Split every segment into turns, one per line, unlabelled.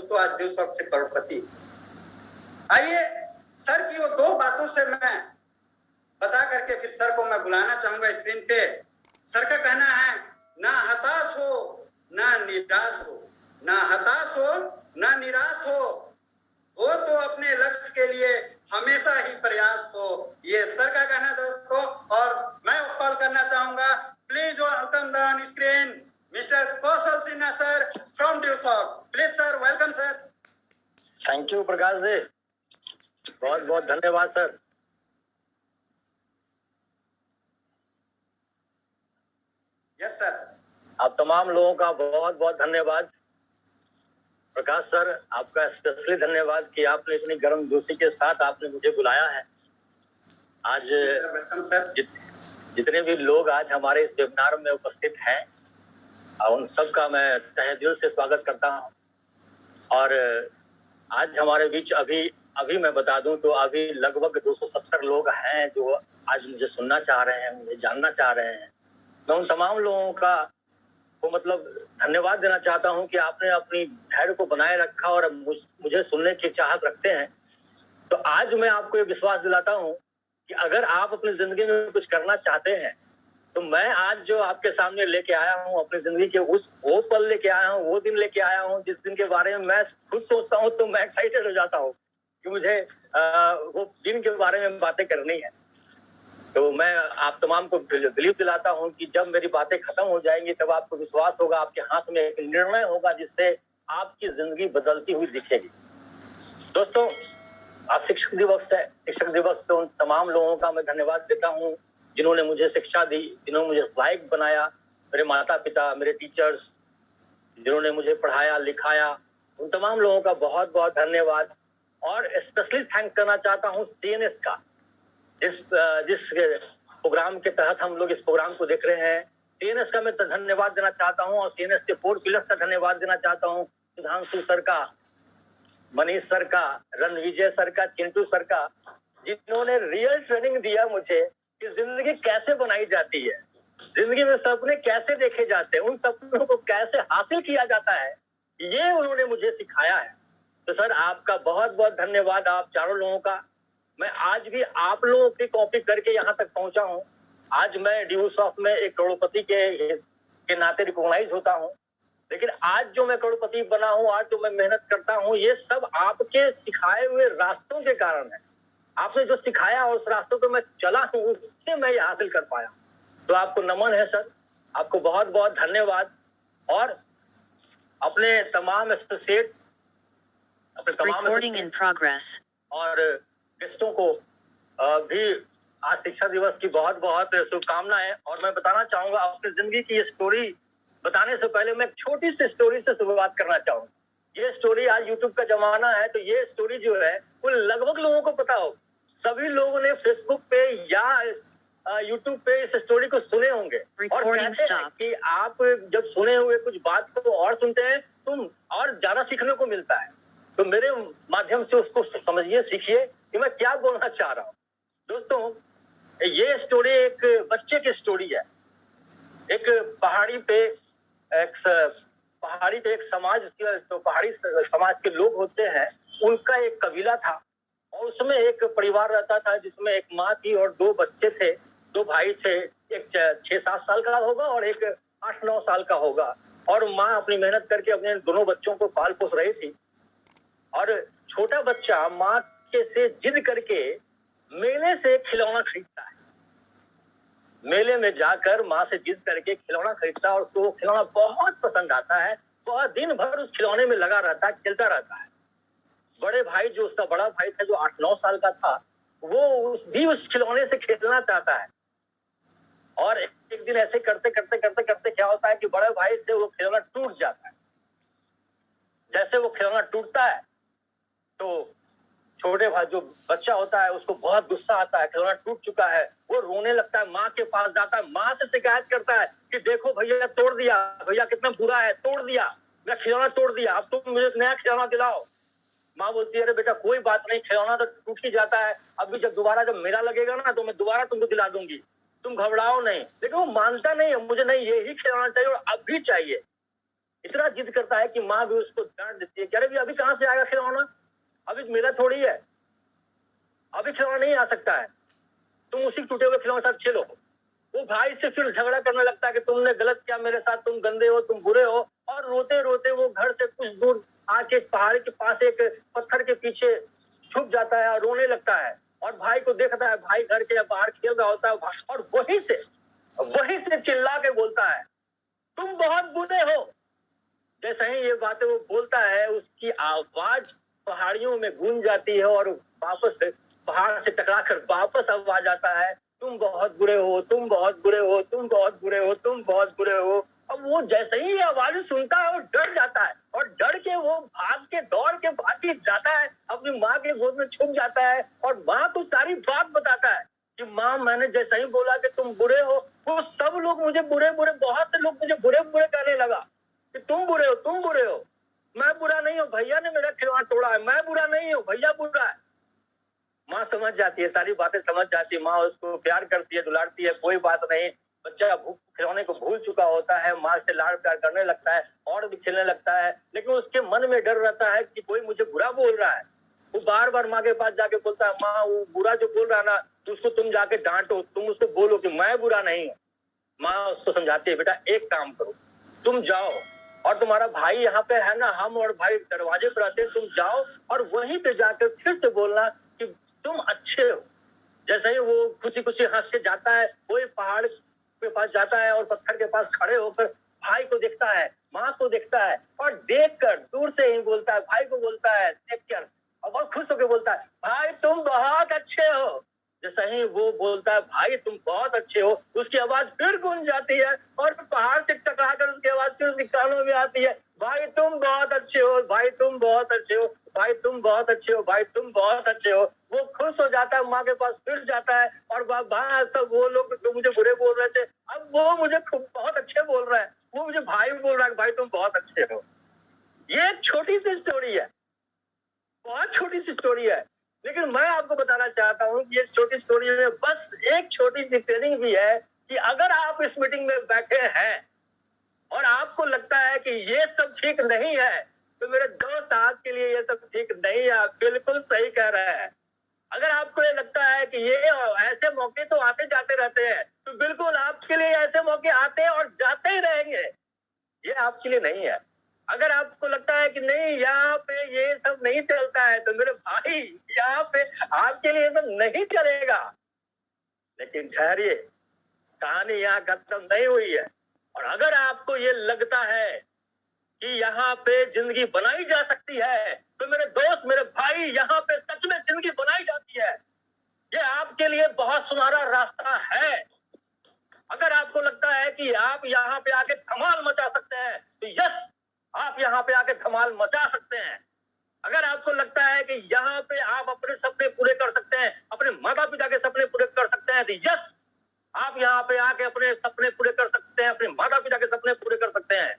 दोस्तों आज due shop से करोड़पति। आइए सर की वो दो बातों से मैं बता करके फिर सर को मैं बुलाना चाहूंगा स्क्रीन पे। सर का कहना है ना हताश हो ना निराश हो, ना हताश हो ना निराश हो तो अपने लक्ष्य के लिए हमेशा ही प्रयास हो। ये सर का कहना दोस्तों। और मैं कॉल करना चाहूंगा, please welcome the on screen mister Kaushal Sinha sir from due shop. Please sir, welcome sir.
Thank you Prakash ji, बहुत बहुत धन्यवाद सर।
Yes sir.
आप तमाम लोगों का बहुत बहुत धन्यवाद। प्रकाश सर, आपका स्पेशली धन्यवाद कि आपने इतनी गर्म जोशी के साथ आपने मुझे बुलाया है। आज जितने भी लोग आज हमारे इस वेबिनार में उपस्थित हैं उन सब का मैं तहे दिल से स्वागत करता हूं। और आज हमारे बीच अभी मैं बता दूं तो अभी लगभग 270 लोग हैं जो आज मुझे सुनना चाह रहे हैं, मुझे जानना चाह रहे हैं। मैं उन तमाम लोगों का मतलब धन्यवाद देना चाहता हूं कि आपने अपनी धैर्य को बनाए रखा और मुझे सुनने की चाहत रखते हैं। तो आज मैं आपको ये विश्वास दिलाता हूं कि अगर आप अपनी जिंदगी में कुछ करना चाहते हैं तो मैं आज जो आपके सामने लेके आया हूं अपनी जिंदगी के वो पल लेके आया हूं, वो दिन लेके आया हूं जिस दिन के बारे में मैं खुद सोचता हूं तो मैं एक्साइटेड हो जाता हूं कि मुझे वो दिन के बारे में बातें करनी है। तो मैं आप तमाम को बिलीव दिलाता हूं कि जब मेरी बातें खत्म हो जाएंगी तब आपको विश्वास होगा, आपके हाथ में एक निर्णय होगा जिससे आपकी जिंदगी बदलती हुई दिखेगी। दोस्तों, आज शिक्षक दिवस है। शिक्षक दिवस पे उन तमाम लोगों का मैं धन्यवाद देता हूं जिन्होंने मुझे शिक्षा दी, जिन्होंने मुझे लायक बनाया, मेरे माता पिता, मेरे टीचर्स, जिन्होंने मुझे पढ़ाया लिखाया, उन तमाम लोगों का बहुत बहुत धन्यवाद। और स्पेशली थैंक करना चाहता हूँ CNS का, जिस प्रोग्राम के तहत हम लोग इस प्रोग्राम को देख रहे हैं। CNS का मैं धन्यवाद देना चाहता हूं और CNS के 4 पिलर्स का धन्यवाद देना चाहता हूं। सुधांशु सर का, मनीष सर का, रणविजय सर का, चिंटू सर का, जिन्होंने रियल ट्रेनिंग दिया मुझे कि जिंदगी कैसे बनाई जाती है, जिंदगी में सपने कैसे देखे जाते हैं, उन सपनों को कैसे हासिल किया जाता है, ये उन्होंने मुझे सिखाया है। तो सर आपका बहुत बहुत धन्यवाद, आप चारों लोगों का। मैं आज भी आप लोगों की कॉपी करके यहाँ तक पहुंचा हूँ। आज मैं ड्यू शॉप में एक करोड़पति के नाते रिकॉग्नाइज होता हूँ। लेकिन आज जो मैं करोड़पति बना हूँ, आज जो मैं मेहनत करता हूँ, ये सब आपके सिखाए हुए रास्तों के कारण है। आपने जो सिखाया उस रास्तों पे मैं चला हूँ, उससे मैं ये हासिल कर पाया। तो आपको नमन है सर, आपको बहुत बहुत धन्यवाद। और अपने तमाम एसोसिएट, और गेस्टों को भी आज शिक्षा दिवस की बहुत बहुत शुभकामनाएं। और मैं बताना चाहूंगा अपनी जिंदगी की ये स्टोरी बताने से पहले मैं एक छोटी सी स्टोरी से शुरुआत करना चाहूंगा। ये स्टोरी, आज यूट्यूब का जमाना है तो ये स्टोरी जो है वो लगभग लोगों को पता हो। सभी लोगों ने फेसबुक पे या यूट्यूब पे इस स्टोरी को सुने होंगे। और कहते हैं कि आप जब सुने हुए कुछ बात को और सुनते हैं तुम और ज्यादा सीखने को मिलता है। तो मेरे माध्यम से उसको समझिए, सीखिए कि मैं क्या बोलना चाह रहा हूँ। दोस्तों, ये स्टोरी एक बच्चे की स्टोरी है। एक पहाड़ी पे एक समाज के, तो पहाड़ी समाज के लोग होते हैं, उनका एक कबीला था और उसमें एक परिवार रहता था जिसमें एक माँ थी और 2 बच्चे थे, 2 भाई थे। एक 6-7 साल का होगा और एक 8-9 साल का होगा। और माँ अपनी मेहनत करके अपने दोनों बच्चों को पाल पोस रही थी। और छोटा बच्चा माँ के से जिद करके मेले से खिलौना खरीदता है। मेले में जाकर माँ से जिद करके खिलौना खरीदता है और उसको वो खिलौना बहुत पसंद आता है। बहुत दिन भर उस खिलौने में लगा रहता है, खेलता रहता है। बड़े भाई, जो उसका बड़ा भाई था जो 8-9 साल का था, वो भी उस खिलौने से खेलना चाहता है। और एक दिन ऐसे करते करते क्या होता है कि बड़े भाई से वो खिलौना टूट जाता है। जैसे वो खिलौना टूटता है तो छोटे भाई, जो बच्चा होता है, उसको बहुत गुस्सा आता है, खिलौना टूट चुका है। वो रोने लगता है, माँ के पास जाता है, माँ से शिकायत करता है कि देखो भैया तोड़ दिया, भैया कितना बुरा है, तोड़ दिया, मैं खिलौना तोड़ दिया, अब तुम मुझे नया खिलौना दिलाओ। माँ बोलती है अरे बेटा कोई बात नहीं, खिलौना तो टूट ही जाता है, अभी जब मेला लगेगा ना तो मैं दोबारा तुमको दिला दूंगी, तुम घबराओ नहीं। लेकिन वो मानता नहीं है, मुझे नहीं, यही खिलौना चाहिए और अब भी चाहिए। इतना जिद करता है कि माँ भी उसको डांट देती है, कह रहे अभी कहाँ से आएगा खिलौना, अभी मेरा थोड़ी है, अभी खिलौना नहीं आ सकता है, तुम उसी टूटे हुए खिलौने साथ खेलो। वो भाई से फिर झगड़ा करने लगता है कि तुमने गलत किया मेरे साथ, तुम गंदे हो, तुम बुरे हो, और रोते रोते वो घर से कुछ दूर आके पहाड़ के पास एक पत्थर के पीछे छुप जाता है और रोने लगता है। और भाई को देखता है, भाई घर के बाहर खेल रहा होता है, और वहीं से चिल्ला के बोलता है तुम बहुत बुरे हो। जैसे ही ये बातें वो बोलता है, उसकी आवाज पहाड़ियों में गूंज जाती है और वापस पहाड़ से टकराकर वापस आवाज आता है, तुम बहुत बुरे हो, तुम बहुत बुरे हो, तुम बहुत बुरे हो, तुम बहुत बुरे हो। अब वो जैसे ही ये आवाज सुनता है वो डर जाता है, और डर के वो दौड़ के भाग के जाता है, अपनी माँ के गोद में छुप जाता है, और माँ को सारी बात बताता है कि माँ मैंने जैसे ही बोला कि तुम बुरे हो, वो सब लोग मुझे बुरे बुरे, बहुत लोग मुझे बुरे बुरे कहने लगा कि तुम बुरे हो, तुम बुरे हो। मैं बुरा नहीं हूँ, भैया ने मेरा खिलौना तोड़ा है, मैं बुरा नहीं हूँ, भैया बुरा है। माँ समझ जाती है, सारी बातें समझ जाती है, माँ उसको प्यार करती है, दुलारती है, कोई बात नहीं। बच्चा खिलौने को भूल चुका होता है, माँ से लाड़ प्यार करने लगता है और भी खेलने लगता है, लेकिन उसके मन में डर रहता है कि कोई मुझे बुरा बोल रहा है। वो बार बार माँ के पास जाके बोलता है, माँ वो बुरा जो बोल रहा है ना, उसको तुम जाके डांटो, तुम उसको बोलो कि मैं बुरा नहीं हूँ। माँ उसको समझाती है, बेटा एक काम करो, तुम जाओ और तुम्हारा भाई यहाँ पे है ना, हम और भाई दरवाजे पर आते हैं, तुम जाओ और वहीं पे जाकर फिर से बोलना कि तुम अच्छे हो। जैसे ही वो खुशी खुशी हंस के जाता है, वो पहाड़ के पास जाता है और पत्थर के पास खड़े होकर भाई को देखता है, माँ को देखता है, और देखकर दूर से ही बोलता है, भाई को बोलता है देखकर, और बहुत खुश होकर बोलता है, भाई तुम बहुत अच्छे हो। जैसे ही वो बोलता है भाई तुम बहुत अच्छे हो, उसकी आवाज फिर गूंज जाती है और पहाड़ से टकराकर उसकी आवाज फिर उसके कानों में आती है, भाई तुम बहुत अच्छे हो, भाई तुम बहुत अच्छे हो, भाई तुम बहुत अच्छे हो, भाई तुम बहुत अच्छे हो। वो खुश हो जाता है, माँ के पास फिर जाता है, और वहां सब वो लोग जो मुझे बुरे बोल रहे थे, अब वो मुझे बहुत अच्छे बोल रहा है, वो मुझे भाई बोल रहा है, भाई तुम बहुत अच्छे हो। ये एक छोटी सी स्टोरी है, बहुत छोटी सी स्टोरी है, लेकिन मैं आपको बताना चाहता हूँ कि इस छोटी स्टोरी में बस एक छोटी सी ट्रेनिंग भी है कि अगर आप इस मीटिंग में बैठे हैं और आपको लगता है कि ये सब ठीक नहीं है, तो मेरे दोस्त आपके लिए ये सब ठीक नहीं है, आप बिल्कुल सही कह रहे हैं। अगर आपको ये लगता है कि ये ऐसे मौके तो आते जाते रहते हैं, तो बिल्कुल आपके लिए ऐसे मौके आते और जाते ही रहेंगे, ये आपके लिए नहीं है। अगर आपको लगता है कि नहीं यहाँ पे ये सब नहीं चलता है, तो मेरे भाई यहाँ पे आपके लिए सब नहीं चलेगा। लेकिन ठहरिए, कहानी यहाँ खत्म नहीं हुई है। और अगर आपको ये लगता है कि यहाँ पे जिंदगी बनाई जा सकती है, तो मेरे दोस्त, मेरे भाई, यहाँ पे सच में जिंदगी बनाई जाती है। ये आपके लिए बहुत सुनहरा रास्ता है। अगर आपको लगता है कि आप यहाँ पे आके धमाल मचा सकते हैं, तो यस, आप यहाँ पे आके धमाल मचा सकते हैं। अगर आपको लगता है कि यहाँ पे आप अपने सपने पूरे कर सकते हैं, अपने माता पिता के सपने पूरे कर सकते हैं, तो यस, आप यहाँ पे आके अपने सपने पूरे कर सकते हैं, अपने माता पिता के सपने पूरे कर सकते हैं।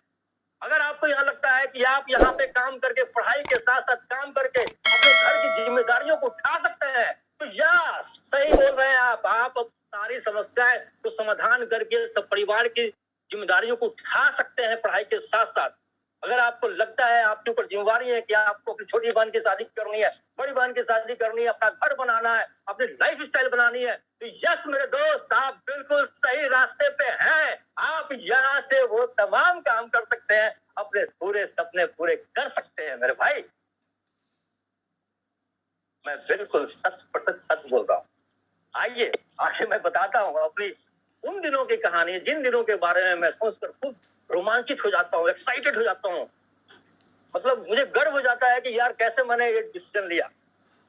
अगर आपको यहाँ लगता है कि आप यहाँ पे काम करके, पढ़ाई के साथ साथ काम करके अपने घर की जिम्मेदारियों को उठा सकते हैं, तो यस, सही बोल रहे हैं आप सारी समस्याएं को समाधान करके सब परिवार की जिम्मेदारियों को उठा सकते हैं पढ़ाई के साथ साथ। अगर आपको लगता है आपके ऊपर जिम्मेदारी है कि आपको अपनी छोटी बहन की शादी करनी है, बड़ी बहन की शादी करनी है, अपना घर बनाना है, अपनी लाइफ स्टाइल बनानी है, तो यस मेरे दोस्त, आप बिल्कुल सही रास्ते पे हैं। आप यहाँ से वो तमाम काम कर सकते हैं, अपने पूरे सपने पूरे कर सकते हैं मेरे भाई। मैं बिल्कुल 100% सच बोल रहा हूँ। आइए आगे मैं बताता हूँ अपनी उन दिनों की कहानी, जिन दिनों के बारे में मैं सोचकर खूब रोमांचित हो जाता हूँ, एक्साइटेड हो जाता हूँ। मतलब मुझे गर्व हो जाता है कि यार कैसे मैंने ये डिसीजन लिया।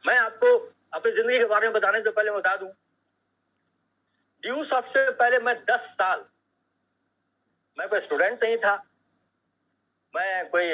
मैं आपको अपनी जिंदगी के बारे में बताने से पहले बता दूं, ड्यू सॉफ्ट से पहले मैं 10 साल, मैं कोई स्टूडेंट नहीं था, मैं कोई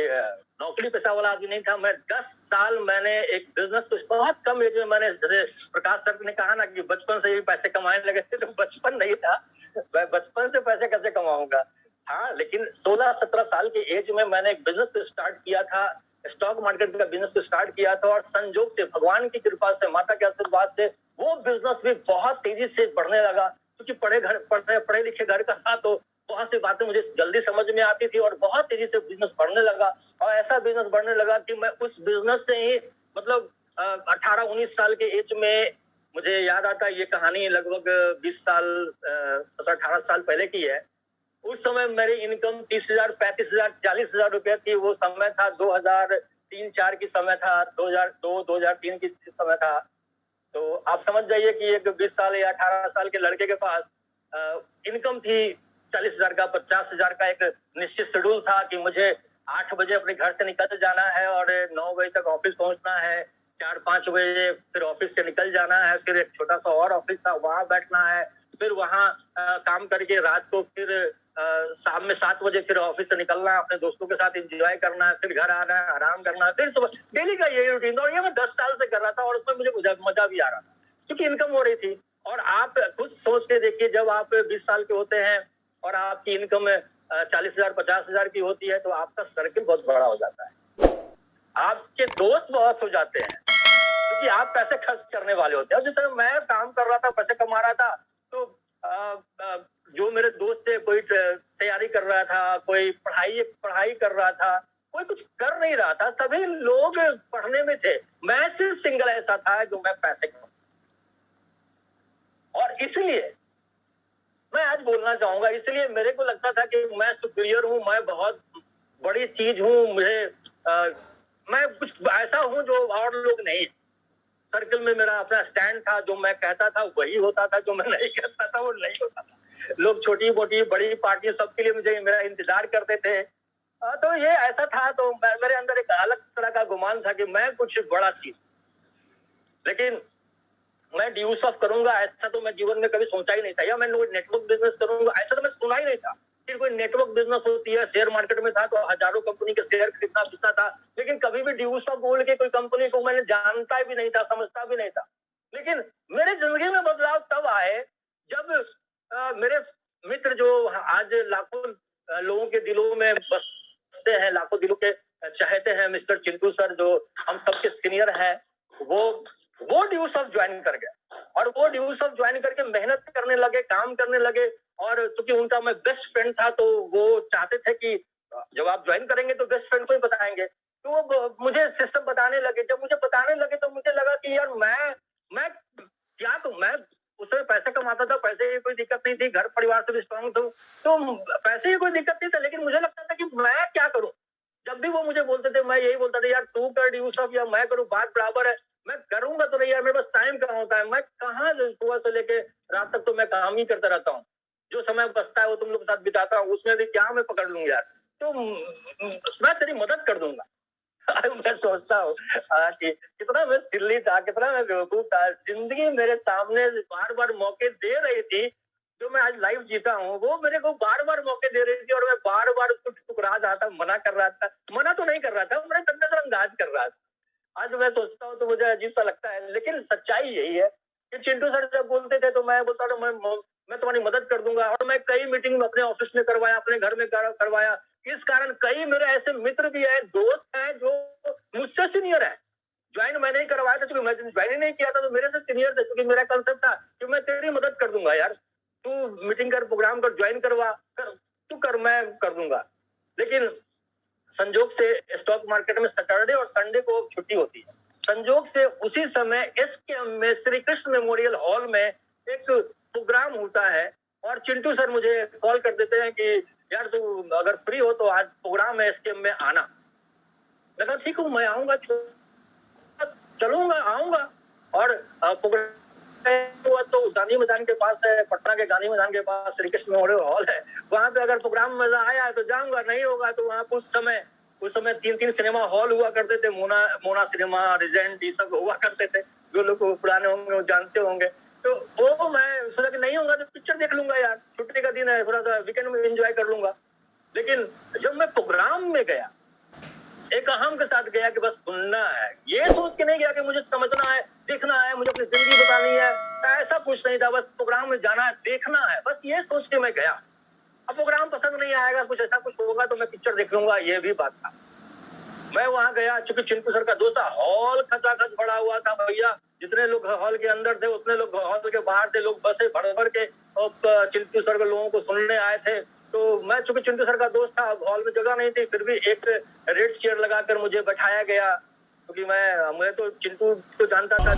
नौकरी पेशा वाला आदमी नहीं था। मैं 10 साल मैंने एक बिजनेस को बहुत कम एज में मैंने, जैसे प्रकाश सर ने कहा ना कि बचपन से ही पैसे कमाने लगे थे, तो बचपन नहीं था, मैं बचपन से पैसे कैसे कमाऊंगा। हाँ, लेकिन 16-17 साल की एज में मैंने एक बिजनेस को स्टार्ट किया था, स्टॉक मार्केट का बिजनेस को स्टार्ट किया था, और संजोग से, भगवान की कृपा से, माता के आशीर्वाद से वो बिजनेस भी बहुत तेजी से बढ़ने लगा, क्योंकि पढ़े लिखे घर का था, तो बहुत सी बातें मुझे जल्दी समझ में आती थी और बहुत तेजी से बिजनेस बढ़ने लगा। और ऐसा बिजनेस बढ़ने लगा कि मैं उस बिजनेस से ही मतलब 18-19 साल के एज में, मुझे याद आता है ये कहानी लगभग 20 साल 17-18 साल पहले की है। उस समय मेरी इनकम 30,000, 35,000, 40,000 रुपया थी। वो समय था 2003-4 की समय था, 2002-2003 की समय था। तो आप समझ जाइए कि एक 20 साल या 18 साल के लड़के के पास इनकम थी 40,000 का, 50,000 का। एक निश्चित शेड्यूल था कि मुझे 8 बजे अपने घर से निकल जाना है और 9 बजे तक ऑफिस पहुंचना है। 4-5 बजे फिर ऑफिस से निकल जाना है। फिर एक छोटा सा और ऑफिस था, वहां बैठना है। फिर वहां काम करके रात को फिर शाम में 7 बजे फिर ऑफिस से निकलना है, अपने दोस्तों के साथ एंजॉय करना है, फिर घर आना है, आराम करना है, फिर सुबह। डेली का यही रूटीन था और ये मैं 10 साल से कर रहा था और उसमें मुझे मजा भी आ रहा था क्योंकि इनकम हो रही थी। और आप खुद सोच के देखिए, जब आप 20 साल के होते हैं और आपकी इनकम 40,000, 50,000 की होती है तो आपका सर्किल बहुत बड़ा हो जाता है, आपके दोस्त बहुत हो जाते हैं क्योंकि आप पैसे खर्च करने वाले होते हैं। जिस समय मैं काम कर रहा था, पैसे कमा रहा था, तो जो मेरे दोस्त थे, कोई तैयारी कर रहा था, कोई पढ़ाई कर रहा था, कोई कुछ कर नहीं रहा था, सभी लोग पढ़ने में थे। मैं सिर्फ सिंगल ऐसा था जो मैं पैसे कमा। और इसलिए मैं आज बोलना चाहूंगा, इसलिए मेरे को लगता था कि मैं सुपीरियर हूं, मैं बहुत बड़ी चीज हूं, मैं कुछ ऐसा हूं जो और लोग नहीं। सर्कल में मेरा अपना स्टैंड था, जो मैं कहता था वही होता था, जो मैं नहीं कहता था वो नहीं होता था। लोग छोटी मोटी बड़ी पार्टी सबके लिए मेरा इंतजार करते थे। तो ये ऐसा था। तो मेरे अंदर एक अलग तरह का गुमान था कि मैं कुछ बड़ा चीज, लेकिन मैं ड्यूस ऑफ करूंगा ऐसा तो मैं जीवन में कभी सोचा ही नहीं था। या मैं नेटवर्क बिजनेस करूंगा ऐसा तो मैं सुना ही नहीं था। फिर कोई नेटवर्क बिजनेस होती है, शेयर मार्केट में था तो हजारों कंपनी के शेयर खरीदना बेचना था, लेकिन कभी भी ड्यूस ऑफ बोल के कोई कंपनी को मैंने जानता भी नहीं था, समझता भी नहीं था। लेकिन मेरे जिंदगी में बदलाव तब आए जब मेरे मित्र, जो आज लाखों लोगों के दिलों में बसते हैं, लाखों दिलों के चाहते हैं, मिस्टर चिंटू सर, जो हम सबके सीनियर हैं, वो ड्यूस ऑफ ज्वाइन कर गया। और वो ड्यूस ऑफ ज्वाइन करके मेहनत करने लगे, काम करने लगे। और चूंकि उनका मैं बेस्ट फ्रेंड था तो वो चाहते थे कि जब आप ज्वाइन करेंगे तो बेस्ट फ्रेंड को ही बताएंगे। तो वो मुझे सिस्टम बताने लगे। जब मुझे बताने लगे तो मुझे लगा कि यार मैं क्या, तो मैं उसमें पैसे कमाता था, पैसे की कोई दिक्कत नहीं थी, घर परिवार से भी स्ट्रॉन्ग था, तो पैसे की कोई दिक्कत नहीं था। लेकिन मुझे लगता था कि मैं क्या करूं। जब भी वो मुझे बोलते थे मैं यही बोलता था, यार तू कर ड्यूस ऑफ या मैं करूं, बात बराबर है। मैं करूंगा तो नहीं यार, मेरे पास टाइम कहाँ होता है, मैं कहाँ सुबह से लेके रात तक तो मैं काम ही करता रहता हूँ। जो समय बचता है वो तुम लोग के साथ बिताता हूँ, उसमें भी क्या मैं पकड़ लूंगा यार, तो मैं तेरी मदद कर दूंगा। मैं सोचता हूँ कि कितना मैं सिल्ली था, कितना मैं बेवकूफ था। जिंदगी मेरे सामने बार बार मौके दे रही थी, जो मैं आज लाइव जीता हूँ वो मेरे को बार बार मौके दे रही थी और मैं बार बार उसको ठुकरा रहा था, मना कर रहा था। मना तो नहीं कर रहा था, मैं नजरअंदाज कर रहा था। आज मैं सोचता हूँ तो मुझे अजीब सा लगता है, लेकिन सच्चाई यही है कि चिंटू सर जब बोलते थे तो मैं बोलता था मैं तुम्हारी मदद कर दूंगा। और मैं कई मीटिंग अपने ऑफिस में करवाया, अपने घर में करवाया। इस कारण कई मेरे ऐसे मित्र भी है, दोस्त हैं जो मुझसे सीनियर है। ज्वाइन मैंने ही करवाया था, क्योंकि मैं ज्वाइन ही नहीं किया था तो मेरे से सीनियर थे, क्योंकि मेरा कंसेप्ट था कि मैं तेरी मदद कर दूंगा यार, तू मीटिंग कर, प्रोग्राम कर, ज्वाइन करवा कर, तू कर, मैं कर दूंगा। लेकिन संजोग से स्टॉक मार्केट में सैटरडे और संडे को छुट्टी होती है। संजोग से उसी समय एसकेएम में श्री कृष्ण मेमोरियल हॉल में एक प्रोग्राम होता है और चिंटू सर मुझे कॉल कर देते हैं कि यार तू अगर फ्री हो तो आज प्रोग्राम है एसकेएम में आना। मैं ठीक हूँ, मैं आऊंगा, चलूंगा, आऊंगा। और प्रोग्राम हुआ तो गांधी मैदान के पास है, पटना के गांधी मैदान के पास श्री कृष्ण मेमोरियल हॉल है। वहां पे अगर प्रोग्राम मजा आया तो जाऊंगा, नहीं होगा तो वहां उस समय 3 सिनेमा हॉल हुआ करते थे, मोना सिनेमा, रिजेंट, ये सब हुआ करते थे। जो लोग पुराने होंगे वो जानते होंगे। तो वो मैं सोचा कि नहीं होगा तो पिक्चर देख लूंगा यार, छुट्टी का दिन है, थोड़ा सा वीकेंड में एंजॉय कर लूंगा। लेकिन जब मैं प्रोग्राम में गया, एक अहम के साथ गया कि बस सुनना है, ये सोच के नहीं गया कि मुझे समझना है, देखना है, मुझे अपनी जिंदगी बतानी है, ऐसा कुछ नहीं था। बस प्रोग्राम में जाना है, देखना है, बस ये सोच के मैं गया। अब प्रोग्राम पसंद नहीं आएगा, कुछ ऐसा कुछ होगा तो मैं पिक्चर देख लूंगा, ये भी बात था। मैं वहां गया, चूंकि चिंटू सर का दोस्त था, हॉल खचाखच भरा हुआ था भैया। जितने लोग हॉल के अंदर थे उतने लोग हॉल के बाहर थे, लोग बसे भर भर के चिंटू सर के लोगों को सुनने आए थे। तो मैं चूंकि चिंटू सर का दोस्त था, हॉल में जगह नहीं थी, फिर भी एक रेड चेयर लगाकर मुझे बैठाया गया, क्योंकि मैं तो चिंटू को जानता था।